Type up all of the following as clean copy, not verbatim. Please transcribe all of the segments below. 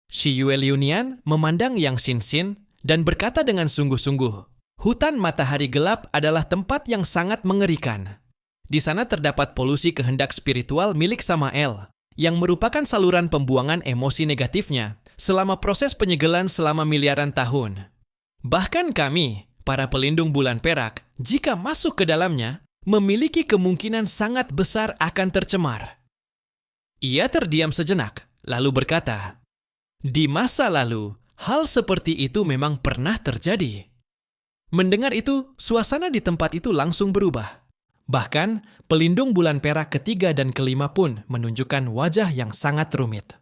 Si Yueliunian memandang Yang Sinsin dan berkata dengan sungguh-sungguh, hutan matahari gelap adalah tempat yang sangat mengerikan. Di sana terdapat polusi kehendak spiritual milik Samael, yang merupakan saluran pembuangan emosi negatifnya selama proses penyegelan selama miliaran tahun. Bahkan kami, para pelindung bulan perak, jika masuk ke dalamnya, memiliki kemungkinan sangat besar akan tercemar. Ia terdiam sejenak, lalu berkata, di masa lalu, hal seperti itu memang pernah terjadi. Mendengar itu, suasana di tempat itu langsung berubah. Bahkan, pelindung bulan perak ketiga dan kelima pun menunjukkan wajah yang sangat rumit.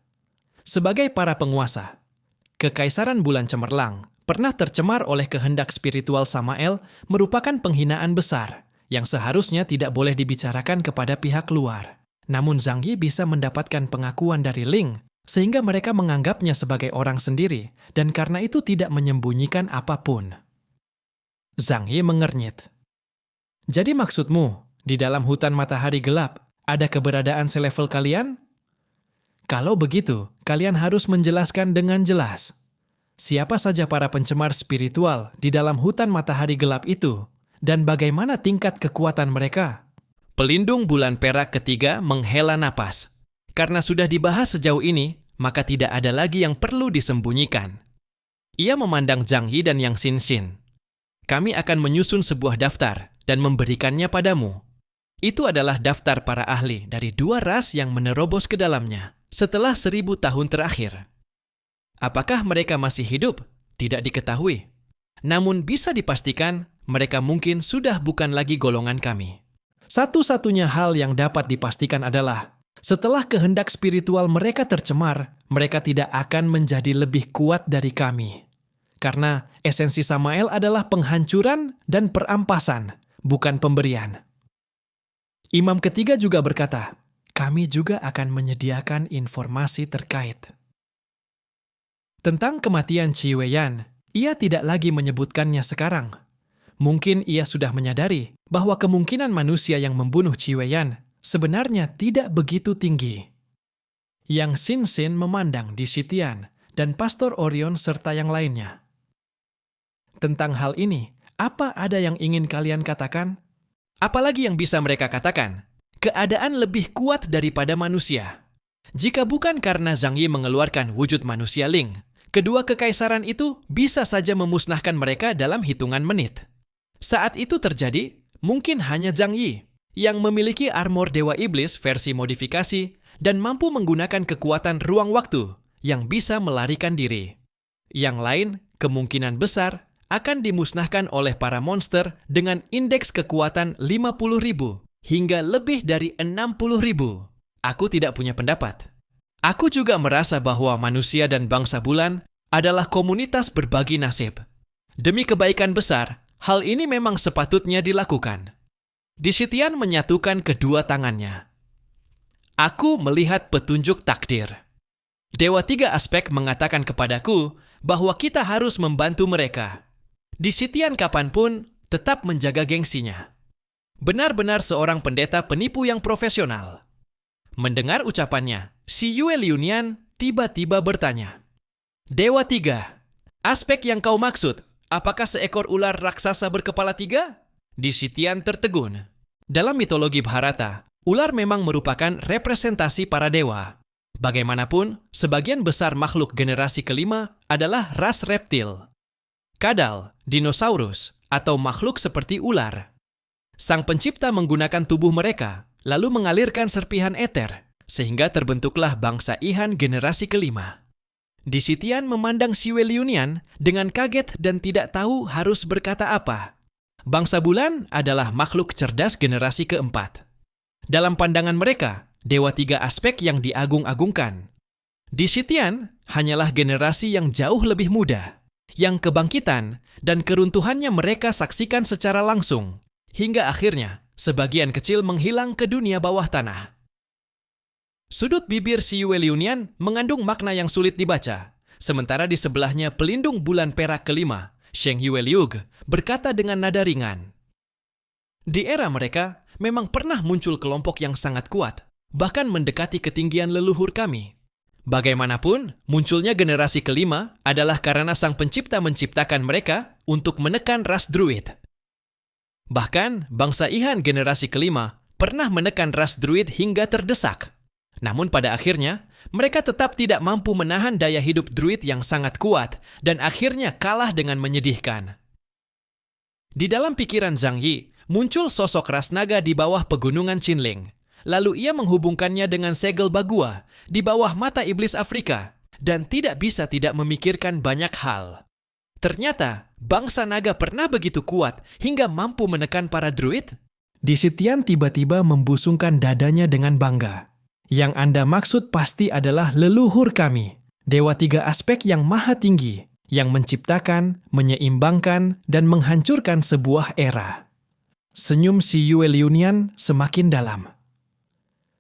Sebagai para penguasa, Kekaisaran Bulan Cemerlang pernah tercemar oleh kehendak spiritual Samael merupakan penghinaan besar yang seharusnya tidak boleh dibicarakan kepada pihak luar. Namun Zhang Yi bisa mendapatkan pengakuan dari Ling sehingga mereka menganggapnya sebagai orang sendiri dan karena itu tidak menyembunyikan apapun. Zhang Yi mengernyit. Jadi maksudmu, di dalam hutan matahari gelap, ada keberadaan selevel kalian? Kalau begitu, kalian harus menjelaskan dengan jelas. Siapa saja para pencemar spiritual di dalam hutan matahari gelap itu, dan bagaimana tingkat kekuatan mereka? Pelindung bulan perak ketiga menghela napas. Karena sudah dibahas sejauh ini, maka tidak ada lagi yang perlu disembunyikan. Ia memandang Zhang Yi dan Yang Sinsin. Kami akan menyusun sebuah daftar dan memberikannya padamu. Itu adalah daftar para ahli dari dua ras yang menerobos ke dalamnya setelah 1000 tahun terakhir. Apakah mereka masih hidup? Tidak diketahui. Namun bisa dipastikan mereka mungkin sudah bukan lagi golongan kami. Satu-satunya hal yang dapat dipastikan adalah setelah kehendak spiritual mereka tercemar, mereka tidak akan menjadi lebih kuat dari kami. Karena esensi Samael adalah penghancuran dan perampasan, bukan pemberian. Imam ketiga juga berkata, kami juga akan menyediakan informasi terkait. Tentang kematian Qi Weiyan, ia tidak lagi menyebutkannya sekarang. Mungkin ia sudah menyadari bahwa kemungkinan manusia yang membunuh Qi Weiyan sebenarnya tidak begitu tinggi. Yang Sinsin memandang Di Sitian dan Pastor Orion serta yang lainnya. Tentang hal ini, apa ada yang ingin kalian katakan? Apalagi yang bisa mereka katakan? Keadaan lebih kuat daripada manusia. Jika bukan karena Zhang Yi mengeluarkan wujud manusia Ling, kedua kekaisaran itu bisa saja memusnahkan mereka dalam hitungan menit. Saat itu terjadi, mungkin hanya Zhang Yi yang memiliki armor Dewa Iblis versi modifikasi dan mampu menggunakan kekuatan ruang waktu yang bisa melarikan diri. Yang lain, kemungkinan besar akan dimusnahkan oleh para monster dengan indeks kekuatan 50.000 hingga lebih dari 60.000. Aku tidak punya pendapat. Aku juga merasa bahwa manusia dan bangsa bulan adalah komunitas berbagi nasib. Demi kebaikan besar, hal ini memang sepatutnya dilakukan. Di Sitian menyatukan kedua tangannya. Aku melihat petunjuk takdir. Dewa Tiga Aspek mengatakan kepadaku bahwa kita harus membantu mereka. Di Sitian kapanpun tetap menjaga gengsinya. Benar-benar seorang pendeta penipu yang profesional. Mendengar ucapannya, si Yueliunian tiba-tiba bertanya, Dewa Tiga, aspek yang kau maksud, apakah seekor ular raksasa berkepala 3? Di Sitian tertegun. Dalam mitologi Bharata, ular memang merupakan representasi para dewa. Bagaimanapun, sebagian besar makhluk generasi kelima adalah ras reptil. Kadal, dinosaurus, atau makhluk seperti ular. Sang pencipta menggunakan tubuh mereka, lalu mengalirkan serpihan eter, sehingga terbentuklah bangsa Ihan generasi kelima. Di Sitian memandang si Yueliunian dengan kaget dan tidak tahu harus berkata apa. Bangsa bulan adalah makhluk cerdas generasi keempat. Dalam pandangan mereka, Dewa Tiga Aspek yang diagung-agungkan. Di Sitian hanyalah generasi yang jauh lebih muda, yang kebangkitan dan keruntuhannya mereka saksikan secara langsung, hingga akhirnya sebagian kecil menghilang ke dunia bawah tanah. Sudut bibir si Yueliunian mengandung makna yang sulit dibaca, sementara di sebelahnya pelindung bulan perak kelima, Sheng Yueliug, berkata dengan nada ringan. Di era mereka, memang pernah muncul kelompok yang sangat kuat, bahkan mendekati ketinggian leluhur kami. Bagaimanapun, munculnya generasi kelima adalah karena Sang Pencipta menciptakan mereka untuk menekan ras Druid. Bahkan, bangsa Ihan generasi kelima pernah menekan ras Druid hingga terdesak. Namun pada akhirnya, mereka tetap tidak mampu menahan daya hidup Druid yang sangat kuat dan akhirnya kalah dengan menyedihkan. Di dalam pikiran Zhang Yi, muncul sosok ras naga di bawah pegunungan Qinling. Lalu ia menghubungkannya dengan segel Bagua di bawah mata iblis Afrika dan tidak bisa tidak memikirkan banyak hal. Ternyata, bangsa naga pernah begitu kuat hingga mampu menekan para druid? Di Sitian tiba-tiba membusungkan dadanya dengan bangga. Yang Anda maksud pasti adalah leluhur kami, dewa tiga aspek yang maha tinggi, yang menciptakan, menyeimbangkan, dan menghancurkan sebuah era. Senyum si Yue Liunian semakin dalam.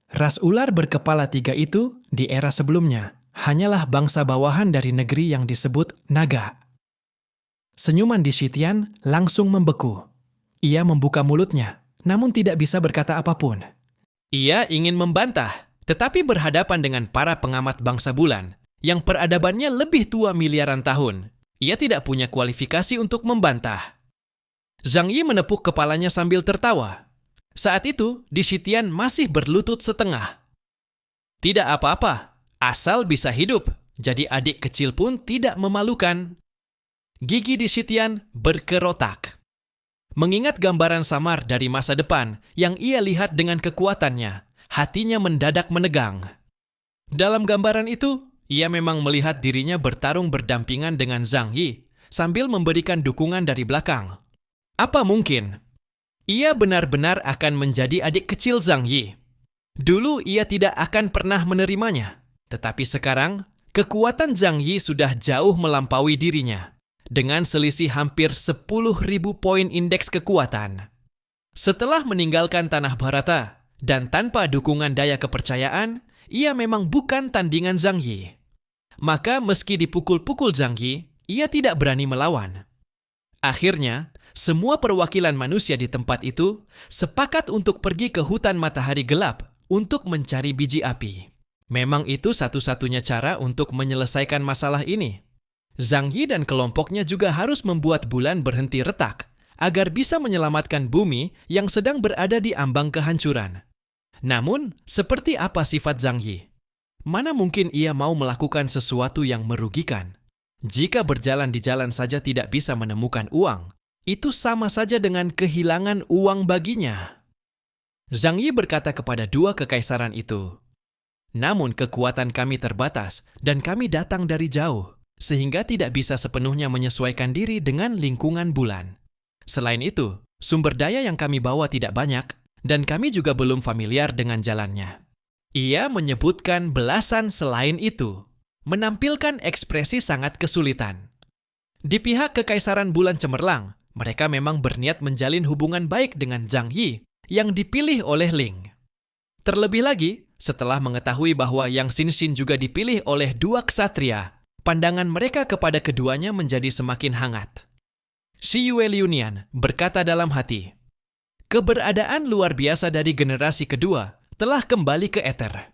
Ras ular berkepala tiga itu, di era sebelumnya, hanyalah bangsa bawahan dari negeri yang disebut naga. Senyuman di Sitian langsung membeku. Ia membuka mulutnya, namun tidak bisa berkata apapun. Ia ingin membantah, tetapi berhadapan dengan para pengamat bangsa bulan, yang peradabannya lebih tua miliaran tahun. Ia tidak punya kualifikasi untuk membantah. Zhang Yi menepuk kepalanya sambil tertawa. Saat itu, di Sitian masih berlutut setengah. Tidak apa-apa, asal bisa hidup, jadi adik kecil pun tidak memalukan. Gigi di Sitian berkerotak. Mengingat gambaran samar dari masa depan yang ia lihat dengan kekuatannya, hatinya mendadak menegang. Dalam gambaran itu, ia memang melihat dirinya bertarung berdampingan dengan Zhang Yi sambil memberikan dukungan dari belakang. Apa mungkin ia benar-benar akan menjadi adik kecil Zhang Yi? Dulu ia tidak akan pernah menerimanya, tetapi sekarang kekuatan Zhang Yi sudah jauh melampaui dirinya, dengan selisih hampir 10.000 poin indeks kekuatan. Setelah meninggalkan tanah Bharata dan tanpa dukungan daya kepercayaan, ia memang bukan tandingan Zhang Yi. Maka meski dipukul-pukul Zhang Yi, ia tidak berani melawan. Akhirnya, semua perwakilan manusia di tempat itu sepakat untuk pergi ke hutan matahari gelap untuk mencari biji api. Memang itu satu-satunya cara untuk menyelesaikan masalah ini. Zhang Yi dan kelompoknya juga harus membuat bulan berhenti retak agar bisa menyelamatkan bumi yang sedang berada di ambang kehancuran. Namun, seperti apa sifat Zhang Yi? Mana mungkin ia mau melakukan sesuatu yang merugikan? Jika berjalan di jalan saja tidak bisa menemukan uang, itu sama saja dengan kehilangan uang baginya. Zhang Yi berkata kepada dua kekaisaran itu, "Namun kekuatan kami terbatas dan kami datang dari jauh, sehingga tidak bisa sepenuhnya menyesuaikan diri dengan lingkungan bulan. Selain itu, sumber daya yang kami bawa tidak banyak, dan kami juga belum familiar dengan jalannya." Ia menyebutkan belasan selain itu, menampilkan ekspresi sangat kesulitan. Di pihak Kekaisaran Bulan Cemerlang, mereka memang berniat menjalin hubungan baik dengan Zhang Yi yang dipilih oleh Ling. Terlebih lagi, setelah mengetahui bahwa Yang Xinxin juga dipilih oleh dua ksatria, pandangan mereka kepada keduanya menjadi semakin hangat. Si Yue Liunian berkata dalam hati, keberadaan luar biasa dari generasi kedua telah kembali ke eter.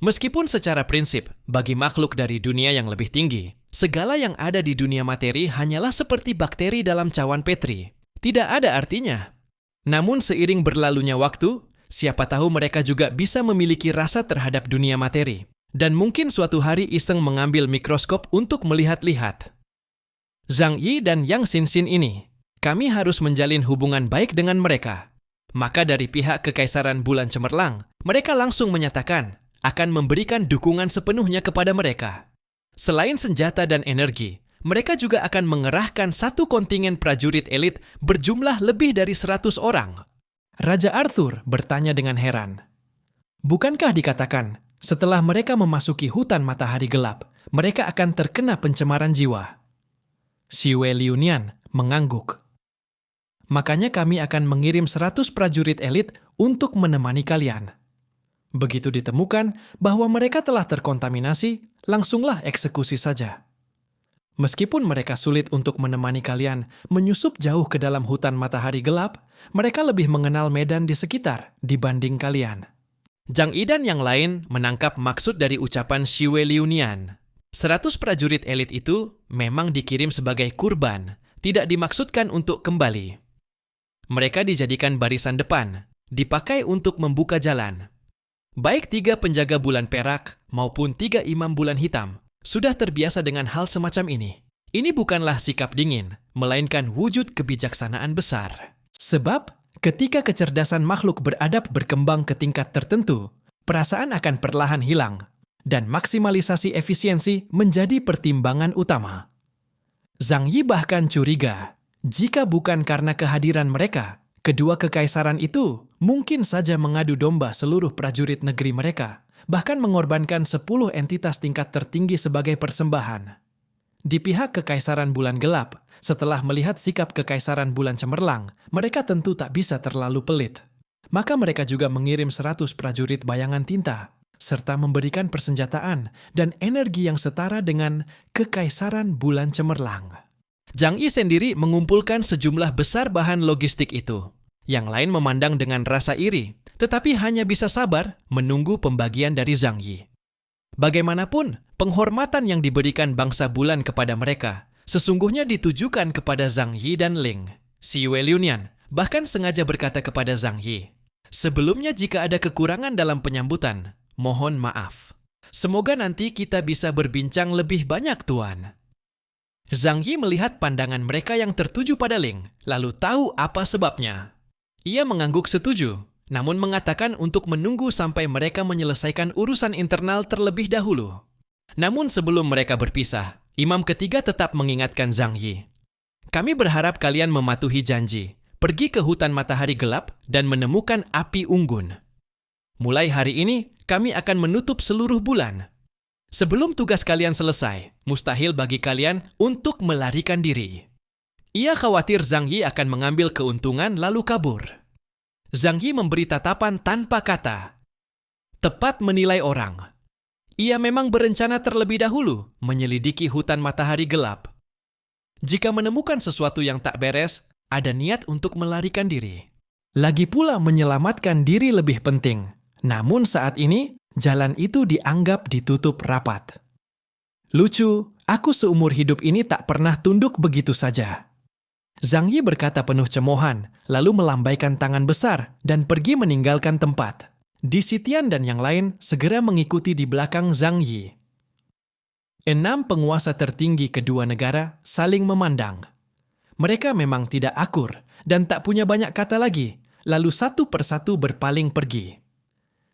Meskipun secara prinsip, bagi makhluk dari dunia yang lebih tinggi, segala yang ada di dunia materi hanyalah seperti bakteri dalam cawan Petri. Tidak ada artinya. Namun seiring berlalunya waktu, siapa tahu mereka juga bisa memiliki rasa terhadap dunia materi. Dan mungkin suatu hari iseng mengambil mikroskop untuk melihat-lihat. Zhang Yi dan Yang Xinxin ini, kami harus menjalin hubungan baik dengan mereka. Maka dari pihak Kekaisaran Bulan Cemerlang, mereka langsung menyatakan akan memberikan dukungan sepenuhnya kepada mereka. Selain senjata dan energi, mereka juga akan mengerahkan satu kontingen prajurit elit berjumlah lebih dari 100 orang. Raja Arthur bertanya dengan heran. Bukankah dikatakan, setelah mereka memasuki hutan matahari gelap, mereka akan terkena pencemaran jiwa? Si Wei Liunian mengangguk. Makanya kami akan mengirim 100 prajurit elit untuk menemani kalian. Begitu ditemukan bahwa mereka telah terkontaminasi, langsunglah eksekusi saja. Meskipun mereka sulit untuk menemani kalian menyusup jauh ke dalam hutan matahari gelap, mereka lebih mengenal medan di sekitar dibanding kalian. Zhang Yi dan yang lain menangkap maksud dari ucapan Xue Liunian. 100 prajurit elit itu memang dikirim sebagai kurban, tidak dimaksudkan untuk kembali. Mereka dijadikan barisan depan, dipakai untuk membuka jalan. Baik 3 penjaga bulan perak maupun 3 imam bulan hitam sudah terbiasa dengan hal semacam ini. Ini bukanlah sikap dingin, melainkan wujud kebijaksanaan besar. Sebab, ketika kecerdasan makhluk beradab berkembang ke tingkat tertentu, perasaan akan perlahan hilang, dan maksimalisasi efisiensi menjadi pertimbangan utama. Zhang Yi bahkan curiga, jika bukan karena kehadiran mereka, kedua kekaisaran itu mungkin saja mengadu domba seluruh prajurit negeri mereka, bahkan mengorbankan 10 entitas tingkat tertinggi sebagai persembahan. Di pihak Kekaisaran Bulan Gelap, setelah melihat sikap Kekaisaran Bulan Cemerlang, mereka tentu tak bisa terlalu pelit. Maka mereka juga mengirim 100 prajurit bayangan tinta, serta memberikan persenjataan dan energi yang setara dengan Kekaisaran Bulan Cemerlang. Zhang Yi sendiri mengumpulkan sejumlah besar bahan logistik itu. Yang lain memandang dengan rasa iri, tetapi hanya bisa sabar menunggu pembagian dari Zhang Yi. Bagaimanapun, penghormatan yang diberikan bangsa bulan kepada mereka sesungguhnya ditujukan kepada Zhang Yi dan Ling. Xue Liunian bahkan sengaja berkata kepada Zhang Yi, "Sebelumnya jika ada kekurangan dalam penyambutan, mohon maaf. Semoga nanti kita bisa berbincang lebih banyak, Tuan." Zhang Yi melihat pandangan mereka yang tertuju pada Ling, lalu tahu apa sebabnya. Ia mengangguk setuju, namun mengatakan untuk menunggu sampai mereka menyelesaikan urusan internal terlebih dahulu. Namun sebelum mereka berpisah, imam ketiga tetap mengingatkan Zhang Yi. "Kami berharap kalian mematuhi janji, pergi ke hutan matahari gelap dan menemukan api unggun. Mulai hari ini, kami akan menutup seluruh bulan. Sebelum tugas kalian selesai, mustahil bagi kalian untuk melarikan diri." Ia khawatir Zhang Yi akan mengambil keuntungan lalu kabur. Zhang Yi memberi tatapan tanpa kata. Tepat menilai orang. Ia memang berencana terlebih dahulu menyelidiki hutan matahari gelap. Jika menemukan sesuatu yang tak beres, ada niat untuk melarikan diri. Lagi pula menyelamatkan diri lebih penting. Namun saat ini, jalan itu dianggap ditutup rapat. Lucu, aku seumur hidup ini tak pernah tunduk begitu saja. Zhang Yi berkata penuh cemoohan, lalu melambaikan tangan besar dan pergi meninggalkan tempat. Di Sitian dan yang lain segera mengikuti di belakang Zhang Yi. 6 penguasa tertinggi kedua negara saling memandang. Mereka memang tidak akur dan tak punya banyak kata lagi, lalu satu persatu berpaling pergi.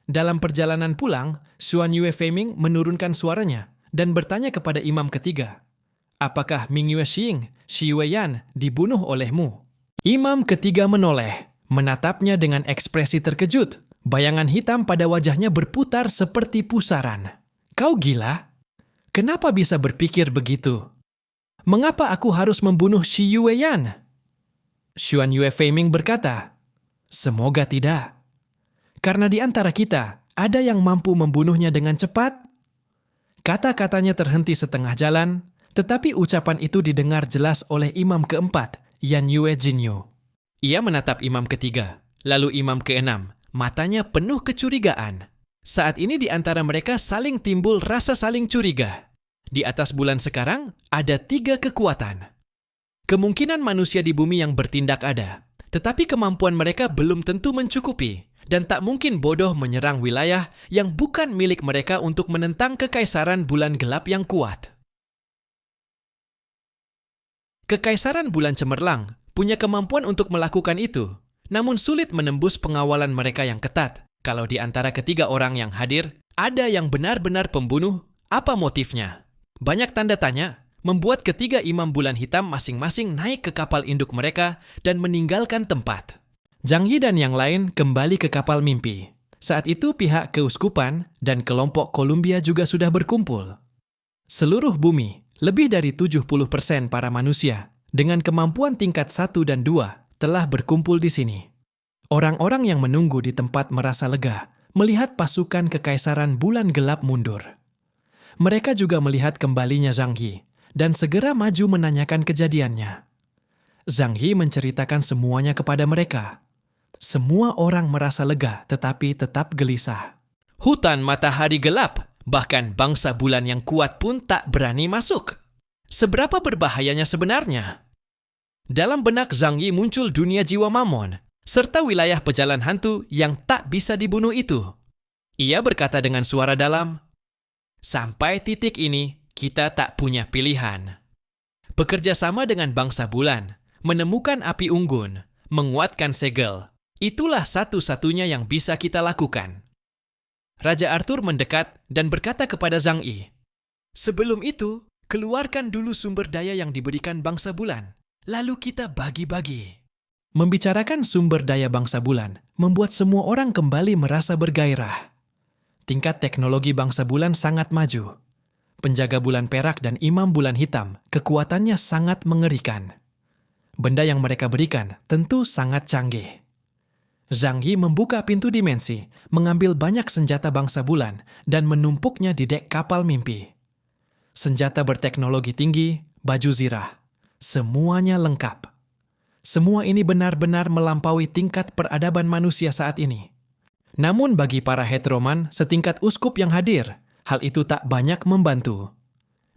Dalam perjalanan pulang, Xuan Yue Feiming menurunkan suaranya dan bertanya kepada imam ketiga, "Apakah Ming Yue Xing, Xi Weiyan dibunuh olehmu?" Imam ketiga menoleh, menatapnya dengan ekspresi terkejut. Bayangan hitam pada wajahnya berputar seperti pusaran. "Kau gila? Kenapa bisa berpikir begitu? Mengapa aku harus membunuh Xi Weiyan?" Xuan Yue Feiming berkata, "Semoga tidak. Karena di antara kita ada yang mampu membunuhnya dengan cepat." Kata-katanya terhenti setengah jalan, tetapi ucapan itu didengar jelas oleh imam keempat, Yan Yue Jinyu. Ia menatap imam ketiga, lalu imam keenam, matanya penuh kecurigaan. Saat ini di antara mereka saling timbul rasa saling curiga. Di atas bulan sekarang ada 3 kekuatan. Kemungkinan manusia di bumi yang bertindak ada, tetapi kemampuan mereka belum tentu mencukupi, dan tak mungkin bodoh menyerang wilayah yang bukan milik mereka untuk menentang kekaisaran bulan gelap yang kuat. Kekaisaran bulan cemerlang punya kemampuan untuk melakukan itu, namun sulit menembus pengawalan mereka yang ketat. Kalau di antara ketiga orang yang hadir, ada yang benar-benar pembunuh, apa motifnya? Banyak tanda tanya, membuat ketiga imam bulan hitam masing-masing naik ke kapal induk mereka dan meninggalkan tempat. Zhang Yi dan yang lain kembali ke kapal mimpi. Saat itu pihak keuskupan dan kelompok Columbia juga sudah berkumpul. Seluruh bumi, lebih dari 70% para manusia dengan kemampuan tingkat 1 dan 2 telah berkumpul di sini. Orang-orang yang menunggu di tempat merasa lega melihat pasukan kekaisaran bulan gelap mundur. Mereka juga melihat kembalinya Zhang Yi dan segera maju menanyakan kejadiannya. Zhang Yi menceritakan semuanya kepada mereka. Semua orang merasa lega tetapi tetap gelisah. Hutan matahari gelap, bahkan bangsa bulan yang kuat pun tak berani masuk. Seberapa berbahayanya sebenarnya? Dalam benak Zhang Yi muncul dunia jiwa Mamon, serta wilayah pejalan hantu yang tak bisa dibunuh itu. Ia berkata dengan suara dalam, "Sampai titik ini, kita tak punya pilihan. Bekerja sama dengan bangsa bulan, menemukan api unggun, menguatkan segel, itulah satu-satunya yang bisa kita lakukan." Raja Arthur mendekat dan berkata kepada Zhang Yi, "Sebelum itu, keluarkan dulu sumber daya yang diberikan bangsa bulan, lalu kita bagi-bagi." Membicarakan sumber daya bangsa bulan membuat semua orang kembali merasa bergairah. Tingkat teknologi bangsa bulan sangat maju. Penjaga bulan perak dan imam bulan hitam, kekuatannya sangat mengerikan. Benda yang mereka berikan tentu sangat canggih. Zhang Yi membuka pintu dimensi, mengambil banyak senjata bangsa bulan, dan menumpuknya di dek kapal mimpi. Senjata berteknologi tinggi, baju zirah, semuanya lengkap. Semua ini benar-benar melampaui tingkat peradaban manusia saat ini. Namun bagi para heteroman setingkat uskup yang hadir, hal itu tak banyak membantu.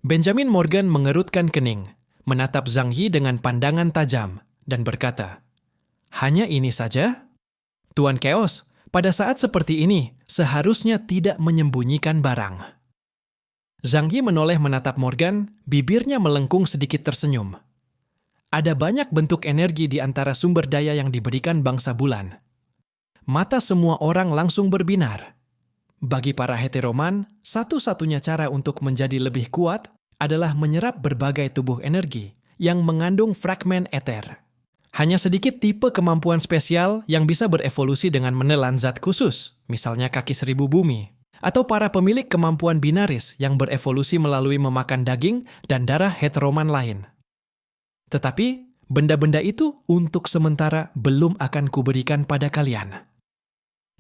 Benjamin Morgan mengerutkan kening, menatap Zhang Yi dengan pandangan tajam, dan berkata, "Hanya ini saja? Tuan Chaos, pada saat seperti ini, seharusnya tidak menyembunyikan barang." Zhang Yi menoleh menatap Morgan, bibirnya melengkung sedikit tersenyum. Ada banyak bentuk energi di antara sumber daya yang diberikan bangsa bulan. Mata semua orang langsung berbinar. Bagi para heteroman, satu-satunya cara untuk menjadi lebih kuat adalah menyerap berbagai tubuh energi yang mengandung fragmen eter. Hanya sedikit tipe kemampuan spesial yang bisa berevolusi dengan menelan zat khusus, misalnya kaki seribu bumi, atau para pemilik kemampuan binaris yang berevolusi melalui memakan daging dan darah heteroman lain. Tetapi, benda-benda itu untuk sementara belum akan kuberikan pada kalian.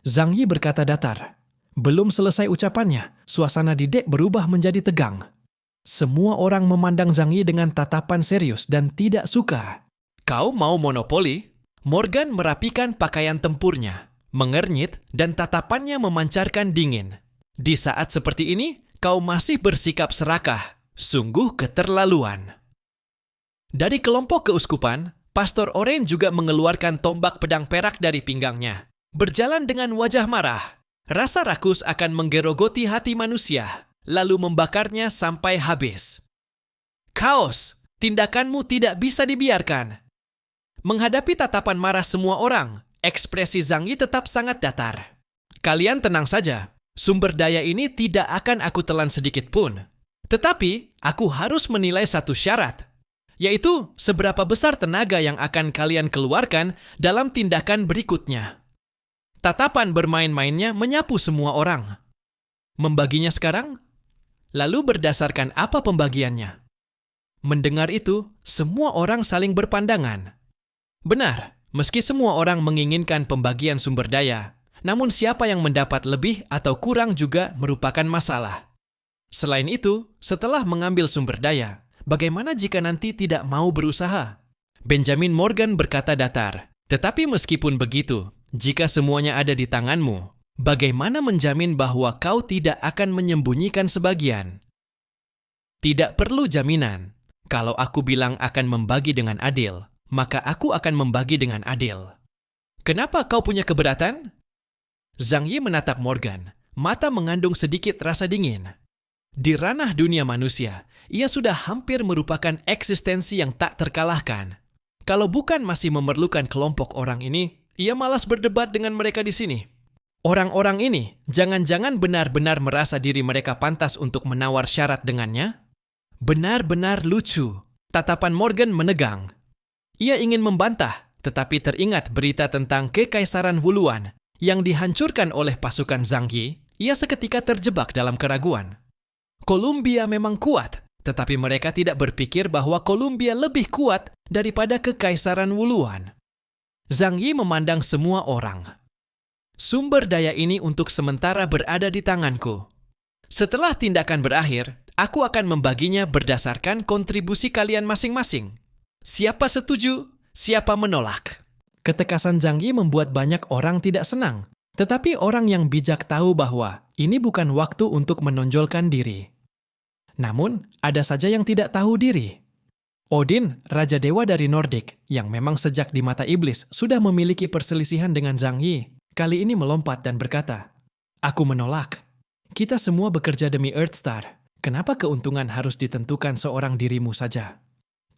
Zhang Yi berkata datar. Belum selesai ucapannya, suasana di dek berubah menjadi tegang. Semua orang memandang Zhang Yi dengan tatapan serius dan tidak suka. "Kau mau monopoli?" Morgan merapikan pakaian tempurnya, mengernyit dan tatapannya memancarkan dingin. "Di saat seperti ini, kau masih bersikap serakah. Sungguh keterlaluan." Dari kelompok keuskupan, Pastor Oren juga mengeluarkan tombak pedang perak dari pinggangnya. Berjalan dengan wajah marah, rasa rakus akan menggerogoti hati manusia, lalu membakarnya sampai habis. "Chaos, tindakanmu tidak bisa dibiarkan." Menghadapi tatapan marah semua orang, ekspresi Zhang Yi tetap sangat datar. "Kalian tenang saja, sumber daya ini tidak akan aku telan sedikit pun. Tetapi, aku harus menilai satu syarat, yaitu seberapa besar tenaga yang akan kalian keluarkan dalam tindakan berikutnya." Tatapan bermain-mainnya menyapu semua orang. Membaginya sekarang? Lalu berdasarkan apa pembagiannya? Mendengar itu, semua orang saling berpandangan. Benar, meski semua orang menginginkan pembagian sumber daya, namun siapa yang mendapat lebih atau kurang juga merupakan masalah. Selain itu, setelah mengambil sumber daya, bagaimana jika nanti tidak mau berusaha? Benjamin Morgan berkata datar, "Tetapi meskipun begitu, jika semuanya ada di tanganmu, bagaimana menjamin bahwa kau tidak akan menyembunyikan sebagian?" "Tidak perlu jaminan. Kalau aku bilang akan membagi dengan adil, maka aku akan membagi dengan adil." "Kenapa kau punya keberatan?" Zhang Yi menatap Morgan, mata mengandung sedikit rasa dingin. Di ranah dunia manusia, ia sudah hampir merupakan eksistensi yang tak terkalahkan. Kalau bukan masih memerlukan kelompok orang ini, ia malas berdebat dengan mereka di sini. Orang-orang ini jangan-jangan benar-benar merasa diri mereka pantas untuk menawar syarat dengannya? Benar-benar lucu. Tatapan Morgan menegang. Ia ingin membantah, tetapi teringat berita tentang Kekaisaran Wuluan yang dihancurkan oleh pasukan Zhang Yi. Ia seketika terjebak dalam keraguan. Columbia memang kuat, tetapi mereka tidak berpikir bahwa Columbia lebih kuat daripada Kekaisaran Wuluan. Zhang Yi memandang semua orang. "Sumber daya ini untuk sementara berada di tanganku. Setelah tindakan berakhir, aku akan membaginya berdasarkan kontribusi kalian masing-masing. Siapa setuju, siapa menolak." Ketekasan Zhang Yi membuat banyak orang tidak senang, tetapi orang yang bijak tahu bahwa Ini bukan waktu untuk menonjolkan diri. Namun, ada saja yang tidak tahu diri. Odin, raja dewa dari Nordik, yang memang sejak di mata iblis sudah memiliki perselisihan dengan Zhang Yi, kali ini melompat dan berkata, "Aku menolak. Kita semua bekerja demi Earthstar. Kenapa keuntungan harus ditentukan seorang dirimu saja?"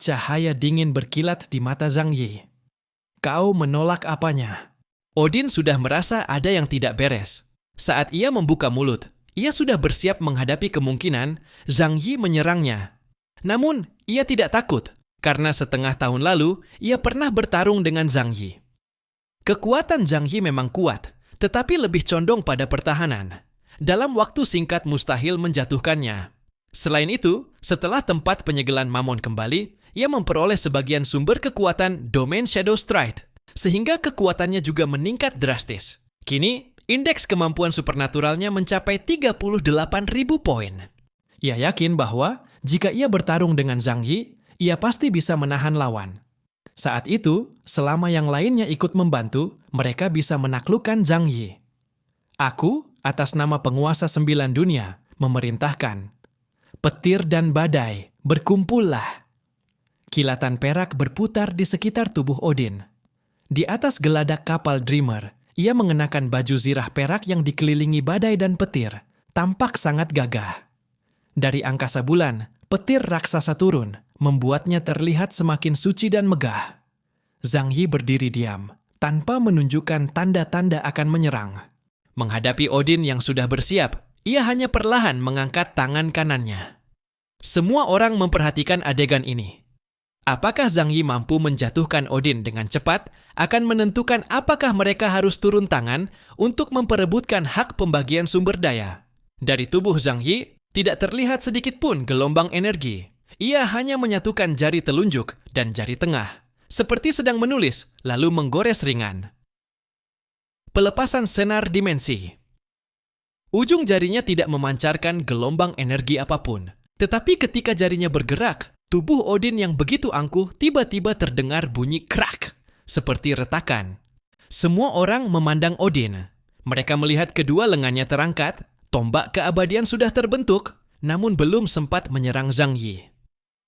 Cahaya dingin berkilat di mata Zhang Yi. "Kau menolak apanya?" Odin sudah merasa ada yang tidak beres. Saat ia membuka mulut, ia sudah bersiap menghadapi kemungkinan Zhang Yi menyerangnya. Namun, ia tidak takut, karena setengah tahun lalu, ia pernah bertarung dengan Zhang Yi. Kekuatan Zhang Yi memang kuat, tetapi lebih condong pada pertahanan. Dalam waktu singkat mustahil menjatuhkannya. Selain itu, setelah tempat penyegelan Mammon kembali, ia memperoleh sebagian sumber kekuatan Domain Shadow Stride, sehingga kekuatannya juga meningkat drastis. Kini, indeks kemampuan supernaturalnya mencapai 38.000 poin. Ia yakin bahwa jika ia bertarung dengan Zhang Yi, ia pasti bisa menahan lawan. Saat itu, selama yang lainnya ikut membantu, mereka bisa menaklukkan Zhang Yi. Aku, atas nama penguasa 9 dunia, memerintahkan. Petir dan badai, berkumpullah. Kilatan perak berputar di sekitar tubuh Odin. Di atas geladak kapal Dreamer, ia mengenakan baju zirah perak yang dikelilingi badai dan petir, tampak sangat gagah. Dari angkasa bulan, petir raksasa turun, membuatnya terlihat semakin suci dan megah. Zhang Yi berdiri diam, tanpa menunjukkan tanda-tanda akan menyerang. Menghadapi Odin yang sudah bersiap, ia hanya perlahan mengangkat tangan kanannya. Semua orang memperhatikan adegan ini. Apakah Zhang Yi mampu menjatuhkan Odin dengan cepat akan menentukan apakah mereka harus turun tangan untuk memperebutkan hak pembagian sumber daya. Dari tubuh Zhang Yi, tidak terlihat sedikit pun gelombang energi. Ia hanya menyatukan jari telunjuk dan jari tengah, seperti sedang menulis lalu menggores ringan. Pelepasan senar dimensi. Ujung jarinya tidak memancarkan gelombang energi apapun, tetapi ketika jarinya bergerak, tubuh Odin yang begitu angkuh tiba-tiba terdengar bunyi krak, seperti retakan. Semua orang memandang Odin. Mereka melihat kedua lengannya terangkat, tombak keabadian sudah terbentuk, namun belum sempat menyerang Zhang Yi.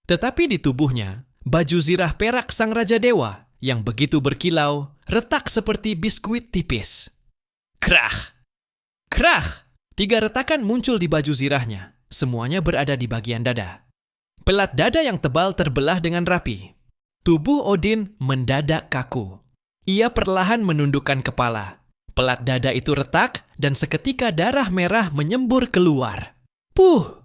Tetapi di tubuhnya, baju zirah perak sang raja dewa yang begitu berkilau, retak seperti biskuit tipis. Krah! Krah! 3 retakan muncul di baju zirahnya, semuanya berada di bagian dada. Pelat dada yang tebal terbelah dengan rapi. Tubuh Odin mendadak kaku. Ia perlahan menundukkan kepala. Pelat dada itu retak dan seketika darah merah menyembur keluar. Puh!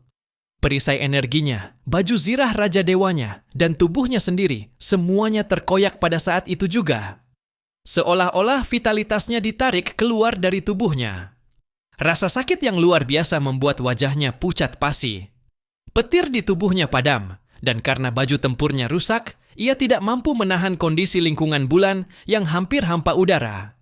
Perisai energinya, baju zirah raja dewanya, dan tubuhnya sendiri, semuanya terkoyak pada saat itu juga. Seolah-olah vitalitasnya ditarik keluar dari tubuhnya. Rasa sakit yang luar biasa membuat wajahnya pucat pasi. Petir di tubuhnya padam, dan karena baju tempurnya rusak, ia tidak mampu menahan kondisi lingkungan bulan yang hampir hampa udara.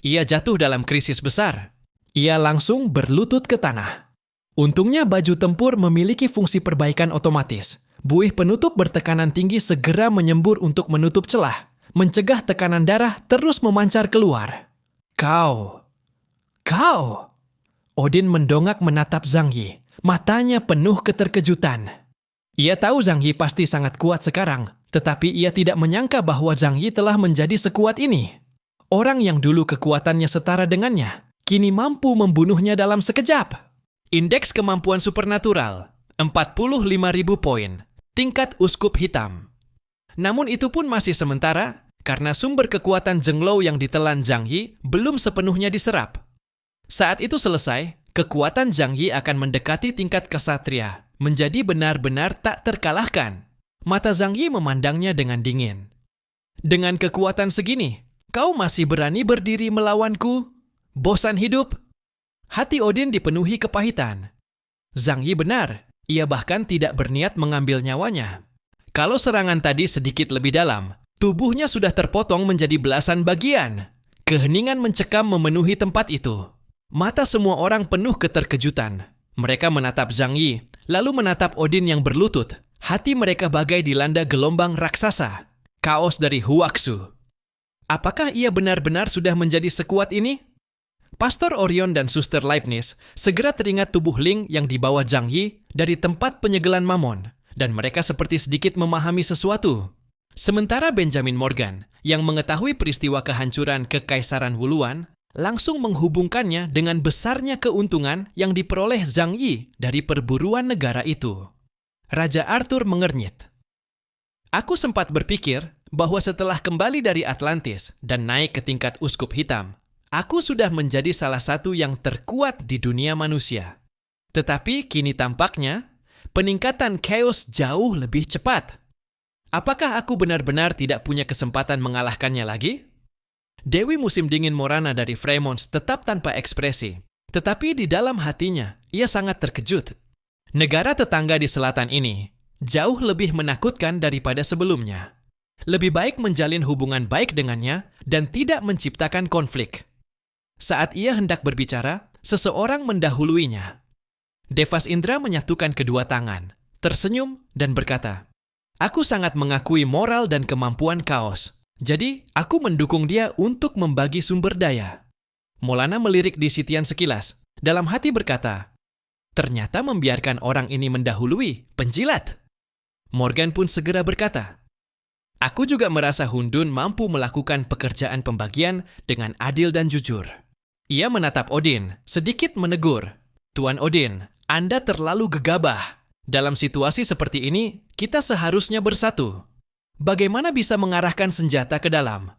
Ia jatuh dalam krisis besar. Ia langsung berlutut ke tanah. Untungnya baju tempur memiliki fungsi perbaikan otomatis. Buih penutup bertekanan tinggi segera menyembur untuk menutup celah, mencegah tekanan darah terus memancar keluar. Kau! Odin mendongak menatap Zhang Yi. Matanya penuh keterkejutan. Ia tahu Zhang Yi pasti sangat kuat sekarang, tetapi ia tidak menyangka bahwa Zhang Yi telah menjadi sekuat ini. Orang yang dulu kekuatannya setara dengannya, kini mampu membunuhnya dalam sekejap. Indeks kemampuan supernatural, 45.000 poin, tingkat uskup hitam. Namun itu pun masih sementara, karena sumber kekuatan Zhenglou yang ditelan Zhang Yi belum sepenuhnya diserap. Saat itu selesai, kekuatan Zhang Yi akan mendekati tingkat kesatria, menjadi benar-benar tak terkalahkan. Mata Zhang Yi memandangnya dengan dingin. Dengan kekuatan segini, kau masih berani berdiri melawanku? Bosan hidup? Hati Odin dipenuhi kepahitan. Zhang Yi benar, ia bahkan tidak berniat mengambil nyawanya. Kalau serangan tadi sedikit lebih dalam, tubuhnya sudah terpotong menjadi belasan bagian. Keheningan mencekam memenuhi tempat itu. Mata semua orang penuh keterkejutan. Mereka menatap Zhang Yi, lalu menatap Odin yang berlutut. Hati mereka bagai dilanda gelombang raksasa. Kaos dari Huaxu. Apakah ia benar-benar sudah menjadi sekuat ini? Pastor Orion dan Suster Leibniz segera teringat tubuh Ling yang dibawa Zhang Yi dari tempat penyegelan Mamon, dan mereka seperti sedikit memahami sesuatu. Sementara Benjamin Morgan, yang mengetahui peristiwa kehancuran Kekaisaran Wuluan, langsung menghubungkannya dengan besarnya keuntungan yang diperoleh Zhang Yi dari perburuan negara itu. Raja Arthur mengernyit. Aku sempat berpikir bahwa setelah kembali dari Atlantis dan naik ke tingkat uskup hitam, aku sudah menjadi salah satu yang terkuat di dunia manusia. Tetapi kini tampaknya, peningkatan chaos jauh lebih cepat. Apakah aku benar-benar tidak punya kesempatan mengalahkannya lagi? Dewi musim dingin Morana dari Fremont tetap tanpa ekspresi, tetapi di dalam hatinya, ia sangat terkejut. Negara tetangga di selatan ini jauh lebih menakutkan daripada sebelumnya. Lebih baik menjalin hubungan baik dengannya dan tidak menciptakan konflik. Saat ia hendak berbicara, seseorang mendahuluinya. Devas Indra menyatukan kedua tangan, tersenyum dan berkata, "Aku sangat mengakui moral dan kemampuan Kaos. Jadi, aku mendukung dia untuk membagi sumber daya." Molana melirik di Sitian sekilas, dalam hati berkata, "Ternyata membiarkan orang ini mendahului, penjilat." Morgan pun segera berkata, "Aku juga merasa Hundun mampu melakukan pekerjaan pembagian dengan adil dan jujur." Ia menatap Odin, sedikit menegur, "Tuan Odin, Anda terlalu gegabah. Dalam situasi seperti ini, kita seharusnya bersatu. Bagaimana bisa mengarahkan senjata ke dalam?"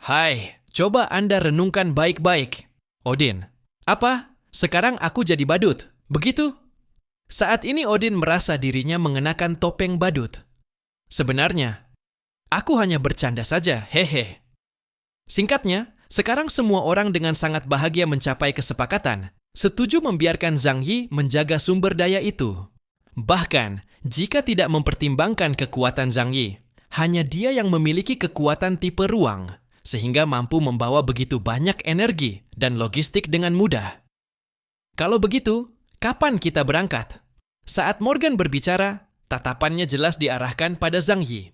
"Hai, coba Anda renungkan baik-baik." Odin, "Apa? Sekarang aku jadi badut, begitu?" Saat ini Odin merasa dirinya mengenakan topeng badut. "Sebenarnya, aku hanya bercanda saja, hehe." Singkatnya, sekarang semua orang dengan sangat bahagia mencapai kesepakatan, setuju membiarkan Zhang Yi menjaga sumber daya itu. Bahkan, jika tidak mempertimbangkan kekuatan Zhang Yi, hanya dia yang memiliki kekuatan tipe ruang, sehingga mampu membawa begitu banyak energi dan logistik dengan mudah. Kalau begitu, kapan kita berangkat? Saat Morgan berbicara, tatapannya jelas diarahkan pada Zhang Yi.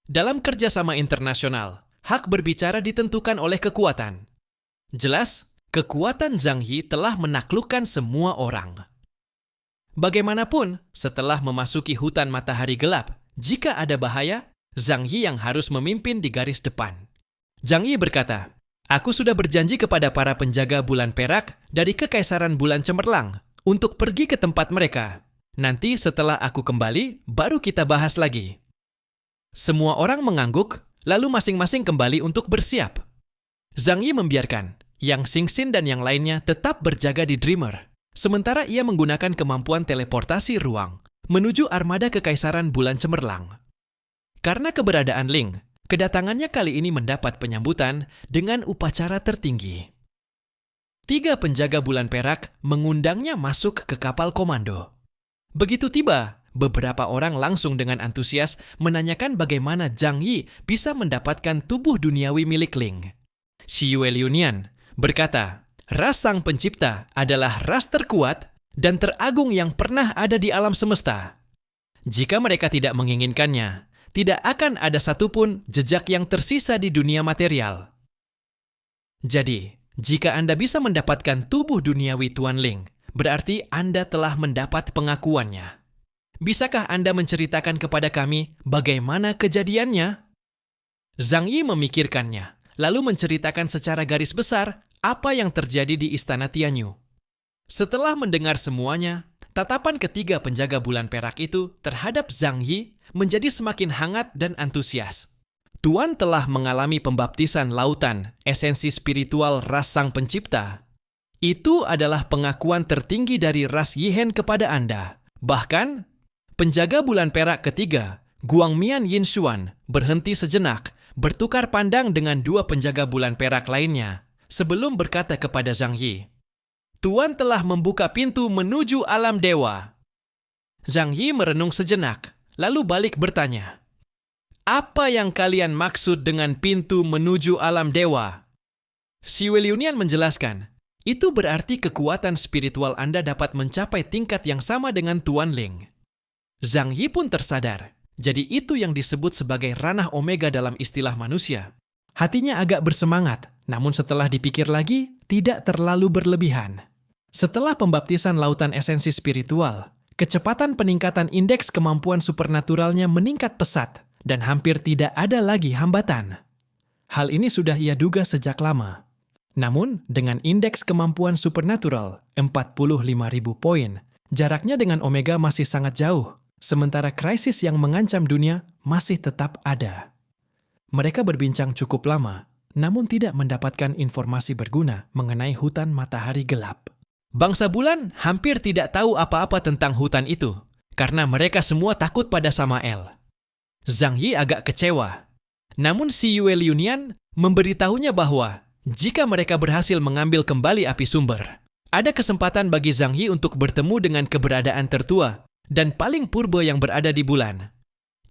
Dalam kerjasama internasional, hak berbicara ditentukan oleh kekuatan. Jelas, kekuatan Zhang Yi telah menaklukkan semua orang. Bagaimanapun, setelah memasuki hutan matahari gelap, jika ada bahaya, Zhang Yi yang harus memimpin di garis depan. Zhang Yi berkata, "Aku sudah berjanji kepada para penjaga bulan perak dari Kekaisaran Bulan Cemerlang untuk pergi ke tempat mereka. Nanti setelah aku kembali, baru kita bahas lagi." Semua orang mengangguk, lalu masing-masing kembali untuk bersiap. Zhang Yi membiarkan Yang Xingxin dan yang lainnya tetap berjaga di Dreamer, sementara ia menggunakan kemampuan teleportasi ruang menuju armada Kekaisaran Bulan Cemerlang. Karena keberadaan Ling, kedatangannya kali ini mendapat penyambutan dengan upacara tertinggi. 3 penjaga bulan perak mengundangnya masuk ke kapal komando. Begitu tiba, beberapa orang langsung dengan antusias menanyakan bagaimana Zhang Yi bisa mendapatkan tubuh duniawi milik Ling. Xiyue Liunian berkata, "Ras Sang Pencipta adalah ras terkuat dan teragung yang pernah ada di alam semesta. Jika mereka tidak menginginkannya, tidak akan ada satupun jejak yang tersisa di dunia material. Jadi, jika Anda bisa mendapatkan tubuh duniawi Tuan Ling, berarti Anda telah mendapat pengakuannya. Bisakah Anda menceritakan kepada kami bagaimana kejadiannya?" Zhang Yi memikirkannya, lalu menceritakan secara garis besar apa yang terjadi di Istana Tianyu. Setelah mendengar semuanya, tatapan ketiga penjaga bulan perak itu terhadap Zhang Yi menjadi semakin hangat dan antusias. Tuan telah mengalami pembaptisan lautan, esensi spiritual ras Sang Pencipta. Itu adalah pengakuan tertinggi dari ras Yihen kepada Anda. Bahkan, penjaga bulan perak ketiga, Guangmian Yinshuan, berhenti sejenak, bertukar pandang dengan 2 penjaga bulan perak lainnya, sebelum berkata kepada Zhang Yi, "Tuan telah membuka pintu menuju alam dewa." Zhang Yi merenung sejenak, lalu balik bertanya, "Apa yang kalian maksud dengan pintu menuju alam dewa?" Xiyue Liunian menjelaskan, "Itu berarti kekuatan spiritual Anda dapat mencapai tingkat yang sama dengan Tuan Ling." Zhang Yi pun tersadar, jadi itu yang disebut sebagai ranah omega dalam istilah manusia. Hatinya agak bersemangat, namun setelah dipikir lagi, tidak terlalu berlebihan. Setelah pembaptisan lautan esensi spiritual, kecepatan peningkatan indeks kemampuan supernaturalnya meningkat pesat dan hampir tidak ada lagi hambatan. Hal ini sudah ia duga sejak lama. Namun, dengan indeks kemampuan supernatural 45.000 poin, jaraknya dengan Omega masih sangat jauh, sementara krisis yang mengancam dunia masih tetap ada. Mereka berbincang cukup lama, namun tidak mendapatkan informasi berguna mengenai hutan matahari gelap. Bangsa bulan hampir tidak tahu apa-apa tentang hutan itu, karena mereka semua takut pada Samael. Zhang Yi agak kecewa. Namun si Yue Liunian memberitahunya bahwa jika mereka berhasil mengambil kembali api sumber, ada kesempatan bagi Zhang Yi untuk bertemu dengan keberadaan tertua dan paling purba yang berada di bulan.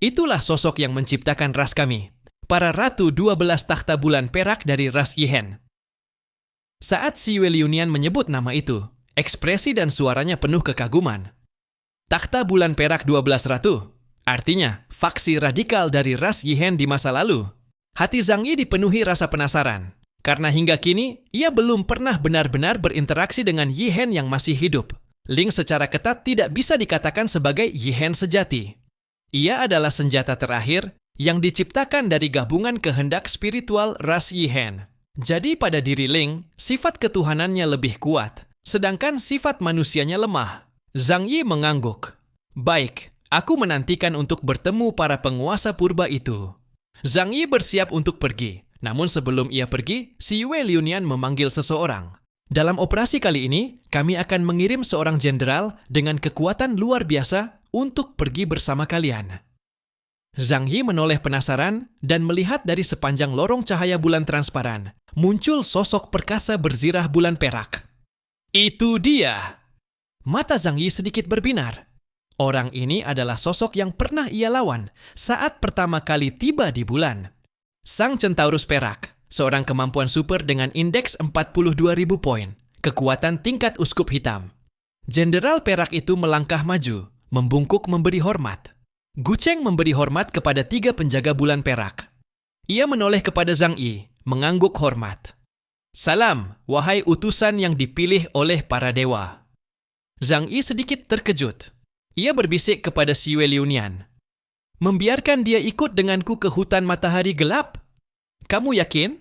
Itulah sosok yang menciptakan ras kami, para ratu 12 takhta bulan perak dari ras Yihen. Saat si Yue Liunian menyebut nama itu, ekspresi dan suaranya penuh kekaguman. Takhta bulan perak 12 ratu, artinya faksi radikal dari ras Yihen di masa lalu. Hati Zhang Yi dipenuhi rasa penasaran, karena hingga kini ia belum pernah benar-benar berinteraksi dengan Yihen yang masih hidup. Ling secara ketat tidak bisa dikatakan sebagai Yihen sejati. Ia adalah senjata terakhir yang diciptakan dari gabungan kehendak spiritual ras Yihen. Jadi pada diri Ling, sifat ketuhanannya lebih kuat, sedangkan sifat manusianya lemah. Zhang Yi mengangguk. Baik, aku menantikan untuk bertemu para penguasa purba itu. Zhang Yi bersiap untuk pergi, namun sebelum ia pergi, si Yue Liunian memanggil seseorang. Dalam operasi kali ini, kami akan mengirim seorang jenderal dengan kekuatan luar biasa untuk pergi bersama kalian. Zhang Yi menoleh penasaran dan melihat dari sepanjang lorong cahaya bulan transparan, muncul sosok perkasa berzirah bulan perak. Itu dia! Mata Zhang Yi sedikit berbinar. Orang ini adalah sosok yang pernah ia lawan saat pertama kali tiba di bulan. Sang Centaurus perak, seorang kemampuan super dengan indeks 42.000 poin, kekuatan tingkat uskup hitam. Jenderal perak itu melangkah maju, membungkuk memberi hormat. Gucheng memberi hormat kepada 3 penjaga bulan perak. Ia menoleh kepada Zhang Yi, mengangguk hormat. Salam, wahai utusan yang dipilih oleh para dewa. Zhang Yi sedikit terkejut. Ia berbisik kepada si Yue Liunian. Membiarkan dia ikut denganku ke hutan matahari gelap? Kamu yakin?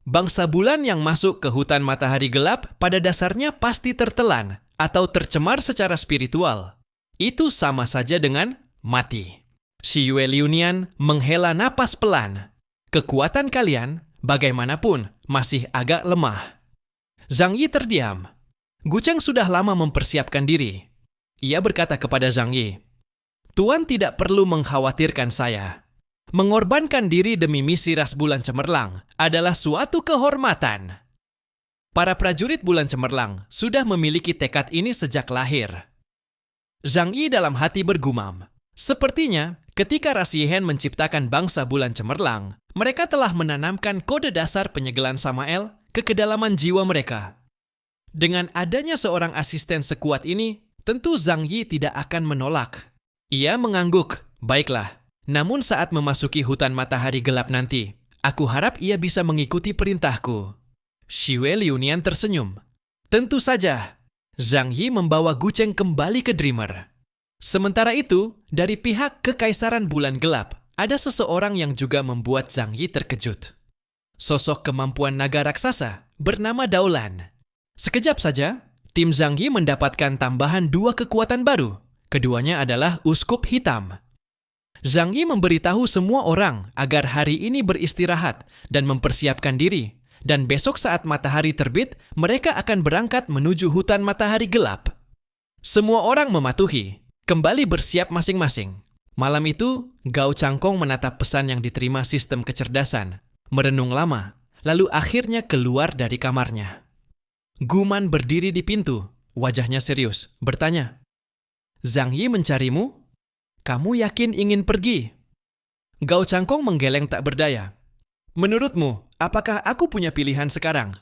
Bangsa bulan yang masuk ke hutan matahari gelap pada dasarnya pasti tertelan atau tercemar secara spiritual. Itu sama saja dengan mati. Si Yue Liunian menghela napas pelan. Kekuatan kalian, bagaimanapun, masih agak lemah. Zhang Yi terdiam. Gucheng sudah lama mempersiapkan diri. Ia berkata kepada Zhang Yi, Tuan tidak perlu mengkhawatirkan saya. Mengorbankan diri demi misi ras bulan cemerlang adalah suatu kehormatan. Para prajurit bulan cemerlang sudah memiliki tekad ini sejak lahir. Zhang Yi dalam hati bergumam. Sepertinya, ketika ras Yihen menciptakan bangsa bulan cemerlang, mereka telah menanamkan kode dasar penyegelan Samael ke kedalaman jiwa mereka. Dengan adanya seorang asisten sekuat ini, tentu Zhang Yi tidak akan menolak. Ia mengangguk, baiklah. Namun saat memasuki hutan matahari gelap nanti, aku harap ia bisa mengikuti perintahku. Shi Yue Liunian tersenyum. Tentu saja. Zhang Yi membawa Gucheng kembali ke Dreamer. Sementara itu, dari pihak Kekaisaran Bulan Gelap, ada seseorang yang juga membuat Zhang Yi terkejut. Sosok kemampuan naga raksasa bernama Daolan. Sekejap saja, tim Zhang Yi mendapatkan tambahan 2 kekuatan baru. Keduanya adalah uskup hitam. Zhang Yi memberitahu semua orang agar hari ini beristirahat dan mempersiapkan diri. Dan besok saat matahari terbit, mereka akan berangkat menuju hutan matahari gelap. Semua orang mematuhi. Kembali bersiap masing-masing. Malam itu, Gao Changkong menatap pesan yang diterima sistem kecerdasan, merenung lama, lalu akhirnya keluar dari kamarnya. Guman berdiri di pintu, wajahnya serius, bertanya, Zhang Yi mencarimu? Kamu yakin ingin pergi? Gao Changkong menggeleng tak berdaya. Menurutmu, apakah aku punya pilihan sekarang?